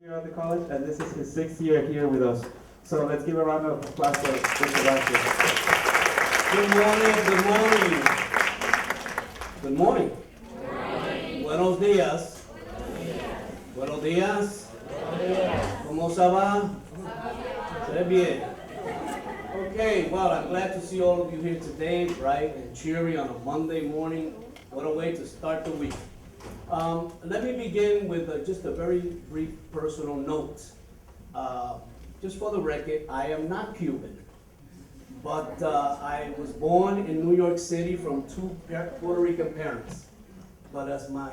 Here at the college, and this is his 6th year here with us. So let's give a round of applause for Mr. Vazquez. Good morning, good morning. Good morning. Buenos días. Buenos días. ¿Cómo se va? Se ve bien. Okay, well, I'm glad to see all of you here today, bright and cheery on a Monday morning. What a way to start the week. Let me begin with just a very brief personal note. Just for the record, I am not Cuban, but I was born in New York City from two Puerto Rican parents. But as my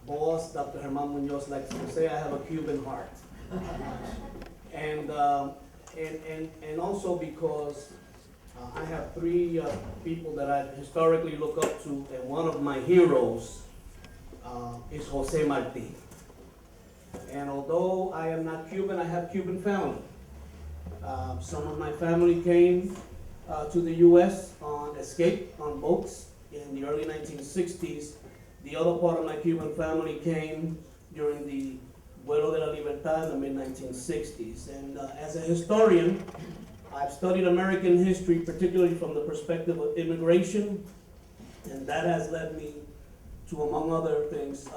boss, Dr. Germán Muñoz, likes to say, I have a Cuban heart. And also because I have three people that I historically look up to, and one of my heroes is Jose Marti. And although I am not Cuban, I have Cuban family. Some of my family came to the U.S. on escape on boats in the early 1960s. The other part of my Cuban family came during the Vuelo de la Libertad in the mid-1960s. And as a historian, I've studied American history, particularly from the perspective of immigration, and that has led me to, among other things,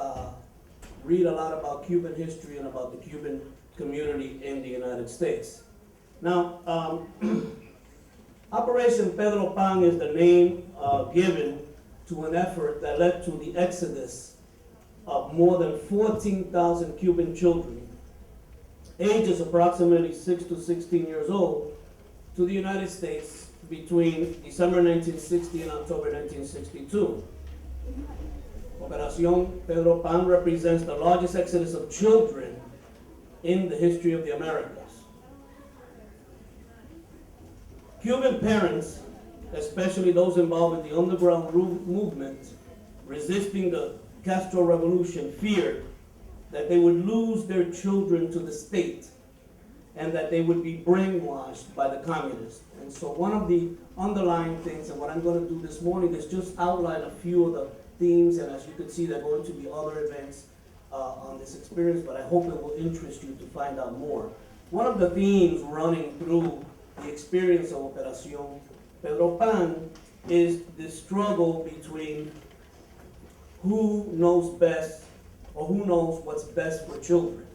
read a lot about Cuban history and about the Cuban community in the United States. Now, Operation Pedro Pan is the name given to an effort that led to the exodus of more than 14,000 Cuban children, ages approximately 6 to 16 years old, to the United States between December 1960 and October 1962. Operación Pedro Pan represents the largest exodus of children in the history of the Americas. Cuban parents, especially those involved in the underground movement resisting the Castro Revolution, feared that they would lose their children to the state and that they would be brainwashed by the communists. And so one of the underlying things, and what I'm going to do this morning, is just outline a few of the themes, and as you can see, there are going to be other events on this experience, but I hope it will interest you to find out more. One of the themes running through the experience of Operación Pedro Pan is the struggle between who knows best, or who knows what's best for children,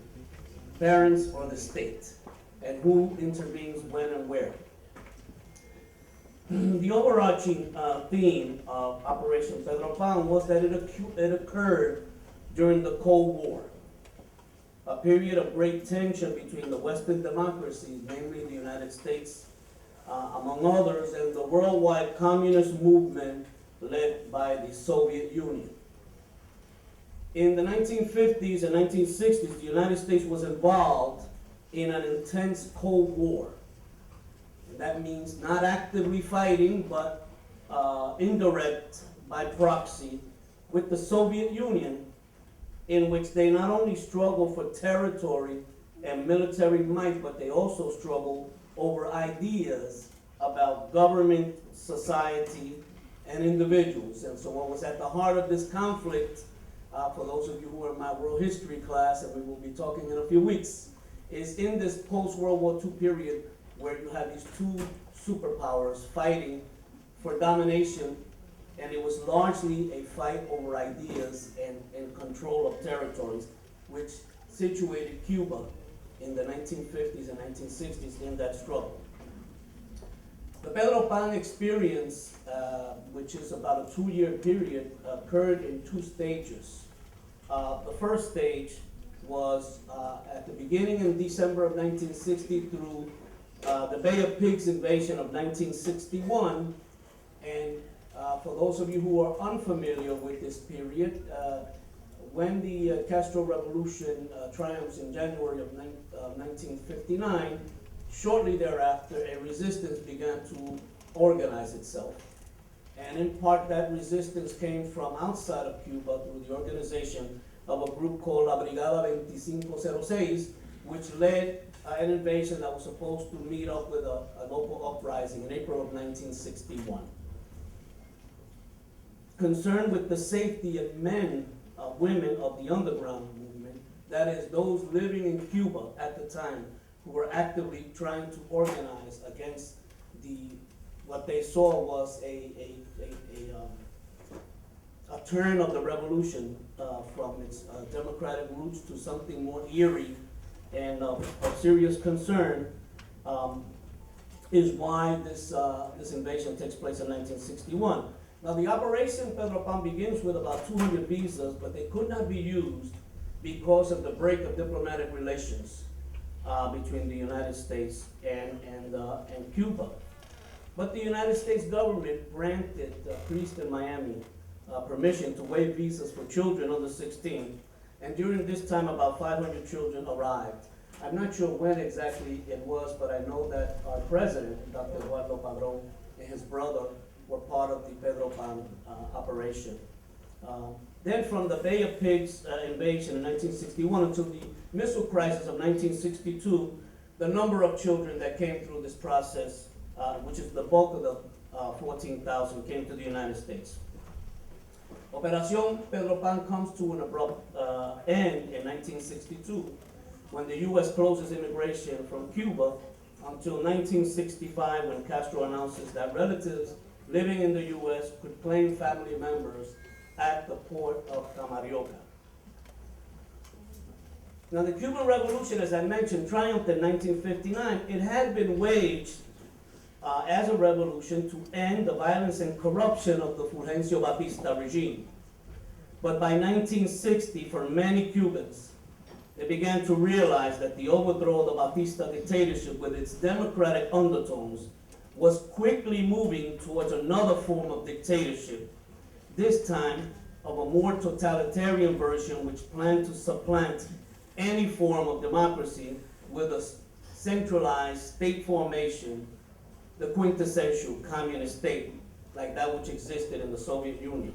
parents or the state, and who intervenes when and where. The overarching theme of Operation Pedro Pan was that it occurred during the Cold War, a period of great tension between the Western democracies, namely the United States, among others, and the worldwide communist movement led by the Soviet Union. In the 1950s and 1960s, the United States was involved in an intense Cold War. That means not actively fighting, but indirect by proxy with the Soviet Union, in which they not only struggle for territory and military might, but they also struggle over ideas about government, society, and individuals. And so what was at the heart of this conflict, for those of you who are in my world history class, and we will be talking in a few weeks, is in this post-World War II period where you have these two superpowers fighting for domination, and it was largely a fight over ideas and control of territories, which situated Cuba in the 1950s and 1960s in that struggle. The Pedro Pan experience, which is about a 2-year period, occurred in 2 stages. The first stage was at the beginning in December of 1960 through the Bay of Pigs invasion of 1961. And for those of you who are unfamiliar with this period, when the Castro Revolution triumphs in January of 1959, shortly thereafter, a resistance began to organize itself. And in part, that resistance came from outside of Cuba through the organization of a group called La Brigada 2506, which led an invasion that was supposed to meet up with a local uprising in April of 1961. Concerned with the safety of men, women of the underground movement, That is, those living in Cuba at the time who were actively trying to organize against what they saw was a turn of the revolution from its democratic roots to something more eerie and of serious concern, is why this invasion takes place in 1961. Now, the Operation Pedro Pan begins with about 200 visas, but they could not be used because of the break of diplomatic relations between the United States and Cuba. But the United States government granted a priest in Miami permission to waive visas for children under 16, and during this time about 500 children arrived. I'm not sure when exactly it was, but I know that our president, Dr. Rolando Padron, and his brother were part of the Pedro Pan operation. Then from the Bay of Pigs invasion in 1961 until the missile crisis of 1962, the number of children that came through this process, which is the bulk of the 14,000, came to the United States. Operación Pedro Pan comes to an abrupt end in 1962 when the U.S. closes immigration from Cuba until 1965 when Castro announces that relatives living in the U.S. could claim family members at the port of Camarioca. Now, the Cuban Revolution, as I mentioned, triumphed in 1959. It had been waged as a revolution to end the violence and corruption of the Fulgencio Batista regime. But by 1960, for many Cubans, they began to realize that the overthrow of the Batista dictatorship with its democratic undertones was quickly moving towards another form of dictatorship, this time of a more totalitarian version which planned to supplant any form of democracy with a centralized state formation, the quintessential communist state, like that which existed in the Soviet Union.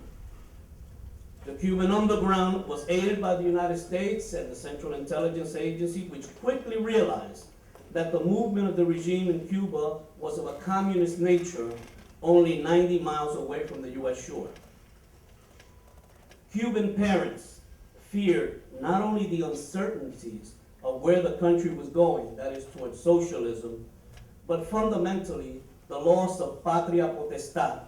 The Cuban underground was aided by the United States and the Central Intelligence Agency, which quickly realized that the movement of the regime in Cuba was of a communist nature only 90 miles away from the U.S. shore. Cuban parents feared not only the uncertainties of where the country was going, that is towards socialism, but fundamentally the loss of patria potestad,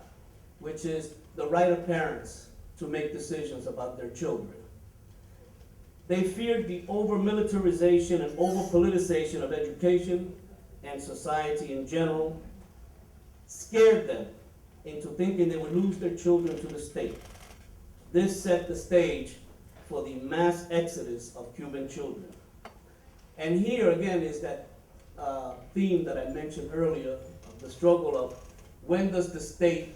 which is the right of parents to make decisions about their children. They feared the over-militarization and over-politicization of education and society in general, scared them into thinking they would lose their children to the state. This set the stage for the mass exodus of Cuban children. And here again is that theme that I mentioned earlier, of the struggle of when does the state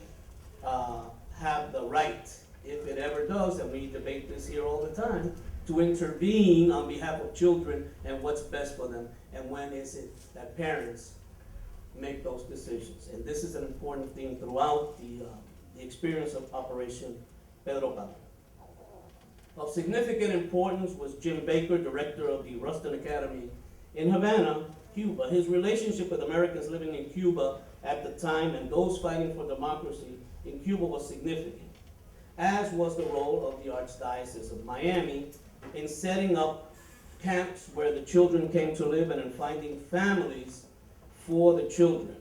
have the right, if it ever does, and we debate this here all the time, to intervene on behalf of children and what's best for them, and when is it that parents make those decisions. And this is an important theme throughout the experience of Operation Pedro Pan. Of significant importance was Jim Baker, director of the Ruston Academy in Havana, Cuba. His relationship with Americans living in Cuba at the time and those fighting for democracy in Cuba was significant, as was the role of the Archdiocese of Miami in setting up camps where the children came to live and in finding families for the children.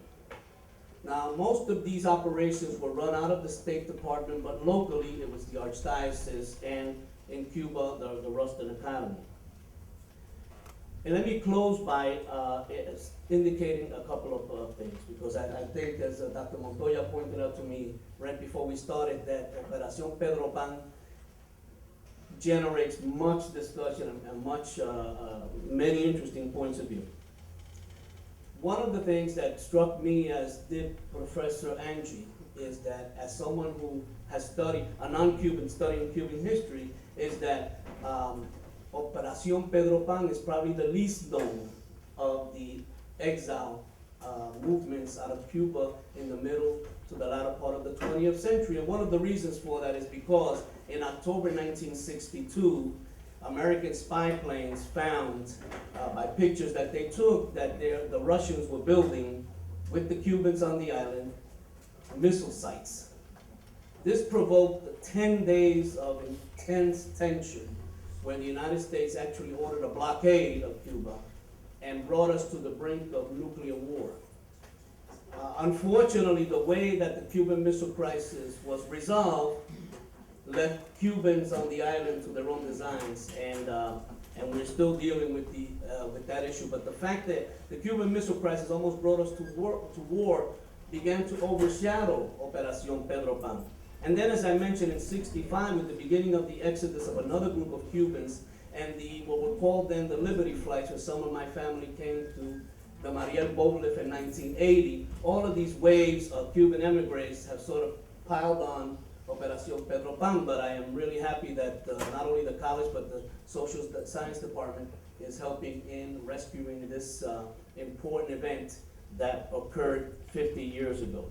Now, most of these operations were run out of the State Department, but locally it was the Archdiocese and in Cuba, the Ruston Academy. And let me close by indicating a couple of things, because I think, as Dr. Montoya pointed out to me right before we started, that Operación Pedro Pan generates much discussion and many interesting points of view. One of the things that struck me, as did Professor Angie, is that as someone who has studied, a non-Cuban studying Cuban history, is that Operación Pedro Pan is probably the least known of the exile movements out of Cuba in the middle to the latter part of the 20th century. And one of the reasons for that is because in October 1962, American spy planes found, by pictures that they took, that the Russians were building, with the Cubans on the island, missile sites. This provoked 10 days of intense tension where the United States actually ordered a blockade of Cuba and brought us to the brink of nuclear war. Unfortunately, the way that the Cuban Missile Crisis was resolved left Cubans on the island to their own designs, and we're still dealing with that issue. But the fact that the Cuban Missile Crisis almost brought us to war began to overshadow Operación Pedro Pan. And then, as I mentioned, in '65, with the beginning of the exodus of another group of Cubans, and what were called then the Liberty Flights, where some of my family came to the Mariel Bowliff in 1980, all of these waves of Cuban emigres have sort of piled on Operación Pedro Pan, but I am really happy that not only the college, but the social science department is helping in rescuing this important event that occurred 50 years ago.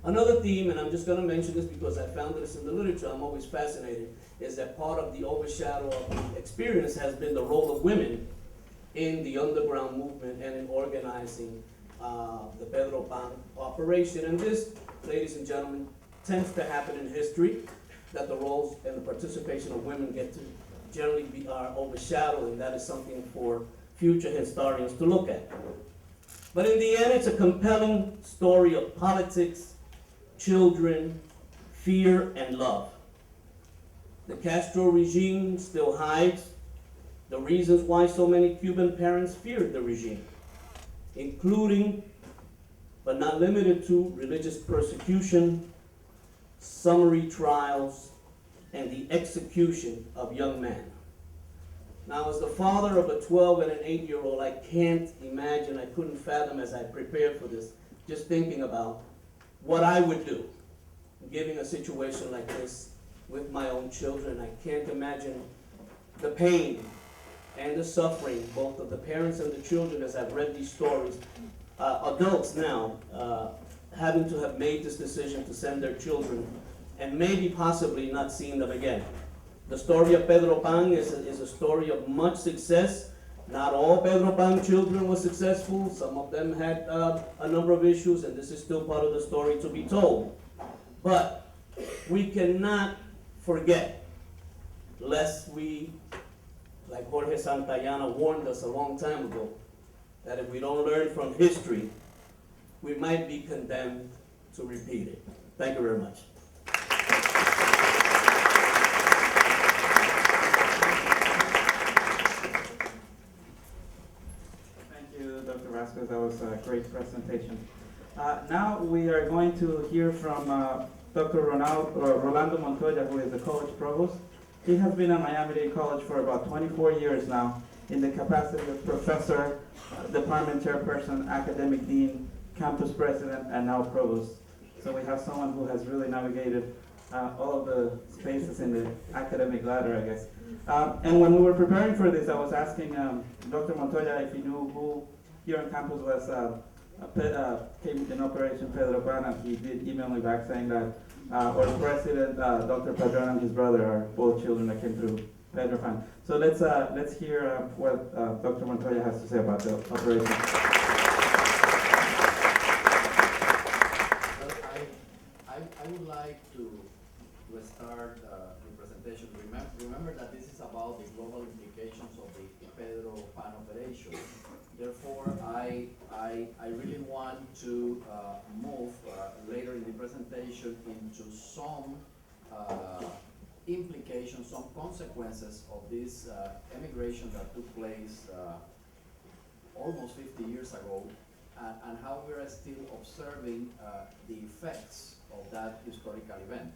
Another theme, and I'm just going to mention this because I found this in the literature, I'm always fascinated, is that part of the overshadow of the experience has been the role of women in the underground movement and in organizing the Pedro Pan operation. And this, ladies and gentlemen, tends to happen in history, that the roles and the participation of women get to generally are overshadowed, and that is something for future historians to look at. But in the end, it's a compelling story of politics, children, fear, and love. The Castro regime still hides the reasons why so many Cuban parents feared the regime, including, but not limited to, religious persecution, summary trials, and the execution of young men. Now, as the father of a 12 and an 8-year-old, I can't imagine, I couldn't fathom as I prepared for this, just thinking about what I would do, given a situation like this with my own children. I can't imagine the pain and the suffering, both of the parents and the children, as I've read these stories. Adults now, having to have made this decision to send their children and maybe possibly not seeing them again. The story of Pedro Pan is a story of much success. Not all Pedro Pan children were successful. Some of them had a number of issues, and this is still part of the story to be told. But we cannot forget, lest we, like Jorge Santayana warned us a long time ago, that if we don't learn from history, we might be condemned to repeat it. Thank you very much. Dr. Vazquez, that was a great presentation. Now we are going to hear from Dr. Rolando Montoya, who is the college provost. He has been at Miami-Dade College for about 24 years now in the capacity of professor, department chairperson, academic dean, campus president, and now provost. So we have someone who has really navigated all of the spaces in the academic ladder, I guess. And when we were preparing for this, I was asking Dr. Montoya if he knew who here on campus was came in Operation Pedro Pan, and he did email me back saying that our president, Dr. Padron, and his brother are both children that came through Pedro Pan. So let's hear what Dr. Montoya has to say about the operation. Well, I would like to start the presentation. Remember that this is about the global implications of the Pedro Pan operation. Therefore, I really want to move later in the presentation into some implications, some consequences of this emigration that took place almost 50 years ago, and how we are still observing the effects of that historical event.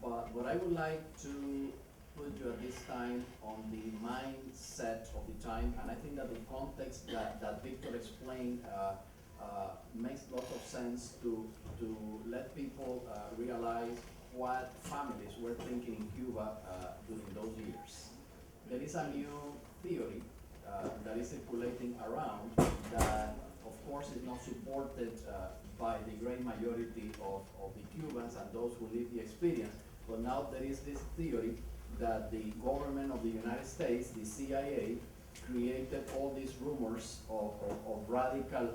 But what I would like to put you at this time on the mindset of the time, and I think that the context that Victor explained makes a lot of sense to let people realize what families were thinking in Cuba during those years. There is a new theory that is circulating around that, of course, is not supported by the great majority of the Cubans and those who live the experience. But now there is this theory that the government of the United States, the CIA, created all these rumors of radical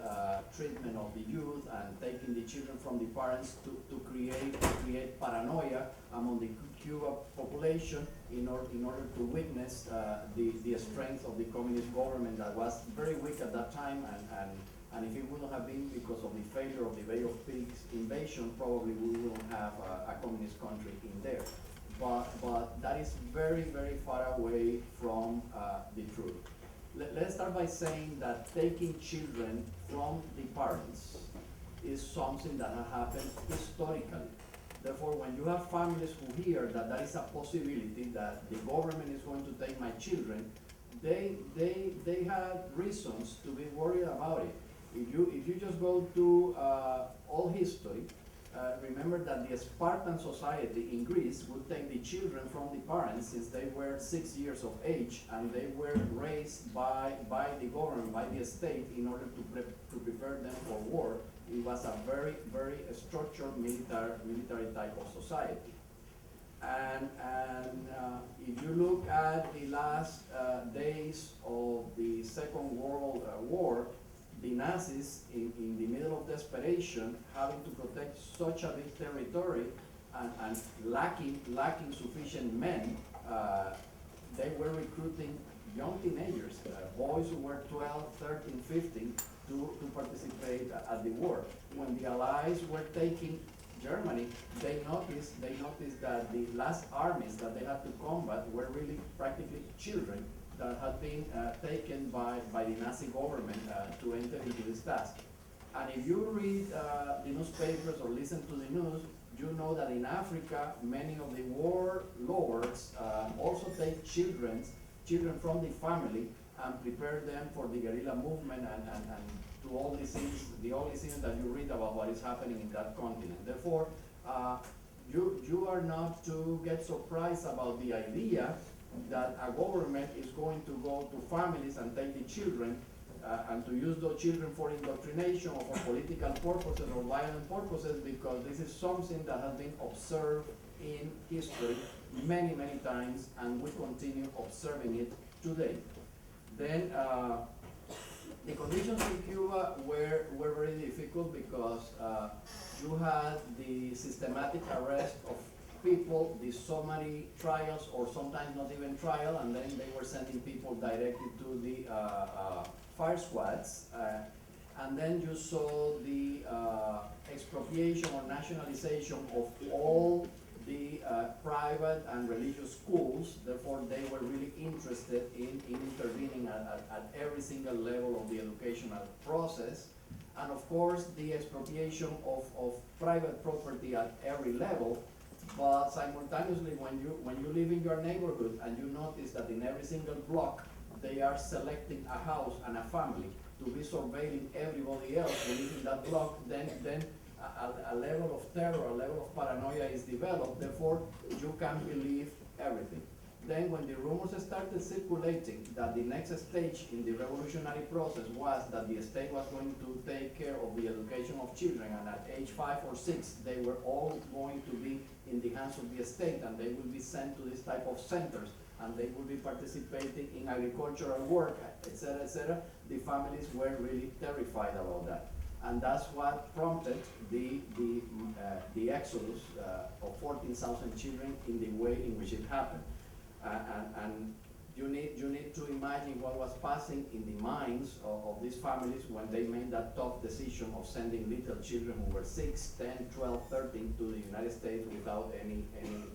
treatment of the youth and taking the children from the parents to create paranoia among the Cuba population in order to witness the strength of the communist government that was very weak at that time, and if it wouldn't have been because of the failure of the Bay of Pigs invasion, probably we wouldn't have a communist country in there. But that is very, very far away from the truth. Let's start by saying that taking children from the parents is something that has happened historically. Therefore, when you have families who hear that there is a possibility that the government is going to take my children, they have reasons to be worried about it. If you just go to all history, remember that the Spartan society in Greece would take the children from the parents since they were 6 years of age, and they were raised by the government, by the state, in order to prepare them for war. It was a very, very structured military type of society. And if you look at the last days of the Second World War, the Nazis, in the middle of desperation, having to protect such a big territory and lacking sufficient men, they were recruiting young teenagers, boys who were 12, 13, 15, to participate at the war. When the Allies were taking Germany, they noticed that the last armies that they had to combat were really practically children that had been taken by the Nazi government to enter into this task. And if you read the newspapers or listen to the news, you know that in Africa, many of the warlords also take children from the family and prepare them for the guerrilla movement and to all these things, the only things that you read about what is happening in that continent. Therefore, you are not to get surprised about the idea that a government is going to go to families and take the children and to use those children for indoctrination or for political purposes or violent purposes, because this is something that has been observed in history many, many times, and we continue observing it today. Then the conditions in Cuba were very difficult because you had the systematic arrest of people, the summary trials, or sometimes not even trial, and then they were sending people directly to the fire squads. And then you saw the expropriation or nationalization of all the private and religious schools. Therefore, they were really interested in intervening at every single level of the educational process. And of course, the expropriation of private property at every level. But simultaneously, when you live in your neighborhood and you notice that in every single block they are selecting a house and a family to be surveilling everybody else who lives in that block, then a level of terror, a level of paranoia is developed. Therefore, you can't believe everything. Then when the rumors started circulating that the next stage in the revolutionary process was that the state was going to take care of the education of children, and at age 5 or 6 they were all going to be in the hands of the state, and they will be sent to this type of centers, and they will be participating in agricultural work, etc., the families were really terrified about that. And that's what prompted the exodus of 14,000 children in the way in which it happened. And you need to imagine what was passing in the minds of these families when they made that tough decision of sending little children who were 6, 10, 12, 13 to the United States without any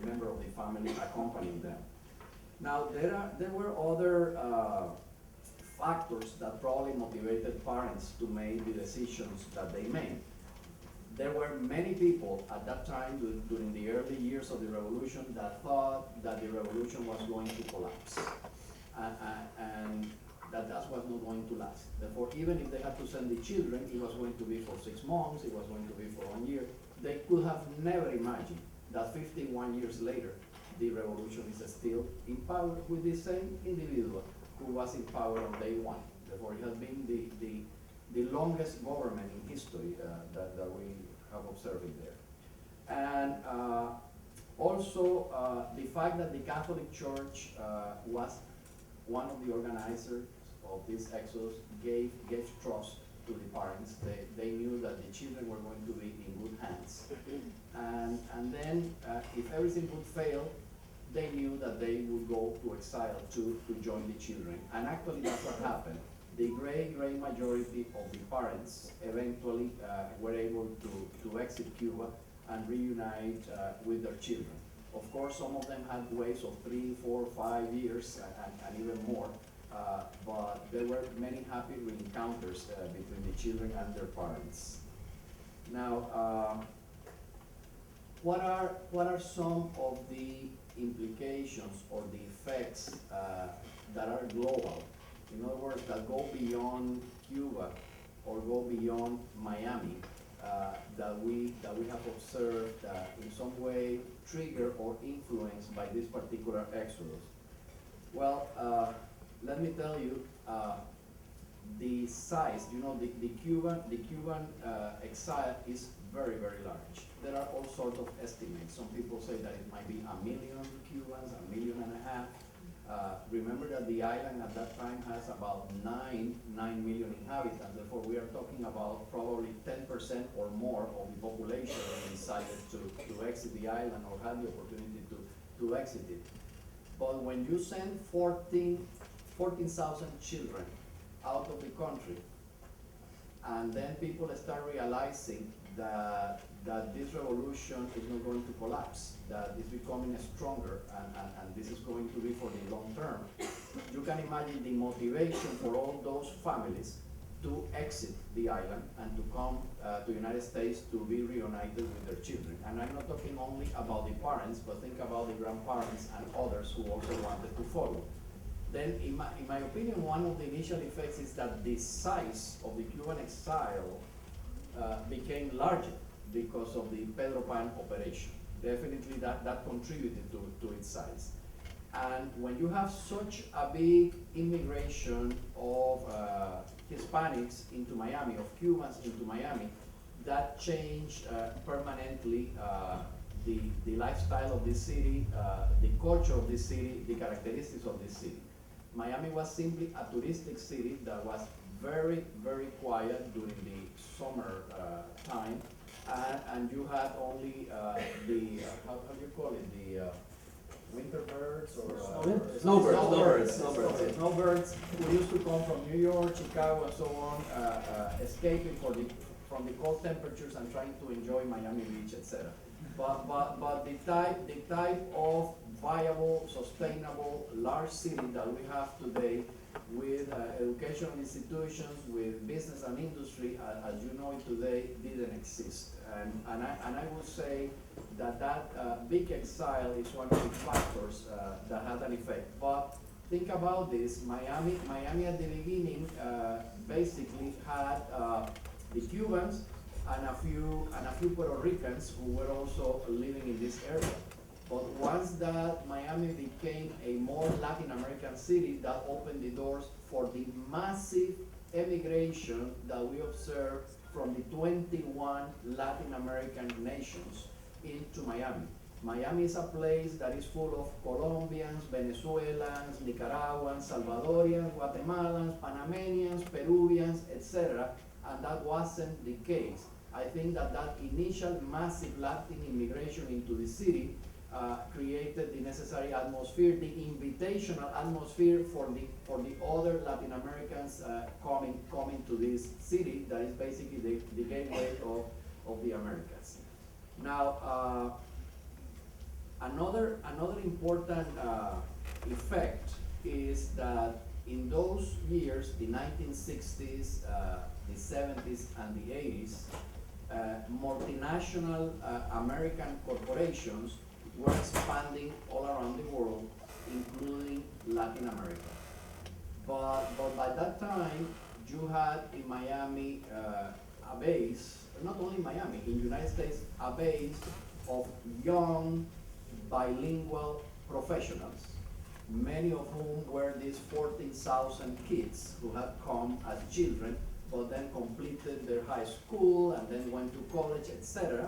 member of the family accompanying them. Now, there were other factors that probably motivated parents to make the decisions that they made. There were many people at that time during the early years of the revolution that thought that the revolution was going to collapse and that was not going to last. Therefore, even if they had to send the children, it was going to be for 6 months, it was going to be for 1 year. They could have never imagined that 51 years later, the revolution is still in power with the same individual who was in power on day one. Therefore, it has been the longest government in history that we have observed there. And also the fact that the Catholic Church was one of the organizers of this exodus gave trust to the parents. They knew that the children were going to be in good hands. And then, if everything would fail, they knew that they would go to exile to join the children. And actually, that's what happened. The great majority of the parents eventually were able to exit Cuba and reunite with their children. Of course, some of them had waits of 3, 4, 5 years and even more, but there were many happy encounters between the children and their parents. Now, what are some of the implications or the effects that are global? In other words, that go beyond Cuba or go beyond Miami, that we have observed in some way triggered or influenced by this particular exodus. Well, let me tell you, the size, the Cuban exile is very large. There are all sorts of estimates. Some people say that it might be 1 million Cubans, 1.5 million. Remember that the island at that time has about 9 million inhabitants. Therefore, we are talking about probably 10% or more of the population that decided to exit the island or had the opportunity to exit it. But when you send 14,000 children out of the country, and then people start realizing that this revolution is not going to collapse, that it's becoming stronger, and this is going to be for the long term. You can imagine the motivation for all those families to exit the island and to come to the United States to be reunited with their children. And I'm not talking only about the parents, but think about the grandparents and others who also wanted to follow. Then, in my opinion, one of the initial effects is that the size of the Cuban exile became larger because of the Pedro Pan operation. Definitely that contributed to its size. And when you have such a big immigration of Hispanics into Miami, of Cubans into Miami, that changed permanently the lifestyle of this city, the culture of this city, the characteristics of this city. Miami was simply a touristic city that was very quiet during the summer time, and you had only the how do you call it, the winter birds or snowbirds who used to come from New York, Chicago, and so on, escaping from the cold temperatures and trying to enjoy Miami Beach, etc. But the type of viable, sustainable, large city that we have today, with educational institutions, with business and industry, as you know it today, didn't exist. And I would say that big exile is one of the factors that had an effect. But think about this: Miami at the beginning basically had the Cubans and a few Puerto Ricans who were also living in this area. But once that Miami became a more Latin American city, that opened the doors for the massive emigration that we observed from the 21 Latin American nations into Miami. Miami is a place that is full of Colombians, Venezuelans, Nicaraguans, Salvadorians, Guatemalans, Panamanians, Peruvians, etc. And that wasn't the case. I think that initial massive Latin immigration into the city created the necessary atmosphere, the invitational atmosphere for the other Latin Americans coming to this city that is basically the gateway of the Americas. Now, another important effect is that in those years, the 1960s, the 70s, and the 80s, multinational American corporations were expanding all around the world, including Latin America. But by that time, you had in Miami a base, not only Miami, in the United States, a base of young, bilingual professionals, many of whom were these 14,000 kids who had come as children, but then completed their high school and then went to college, etc.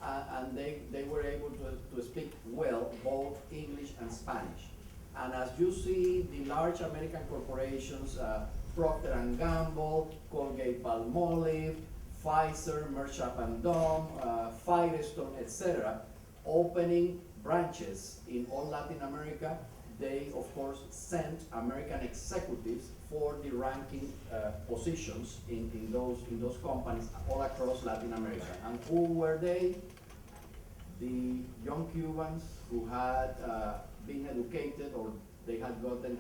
And they were able to speak well both English and Spanish. And as you see the large American corporations Procter & Gamble, Colgate-Palmolive, Pfizer, Merck Sharp & Dohme, Firestone, etc., opening branches in all Latin America. They, of course, sent American executives for the ranking positions in those companies all across Latin America. And who were they? The young Cubans who had been educated, or they had gotten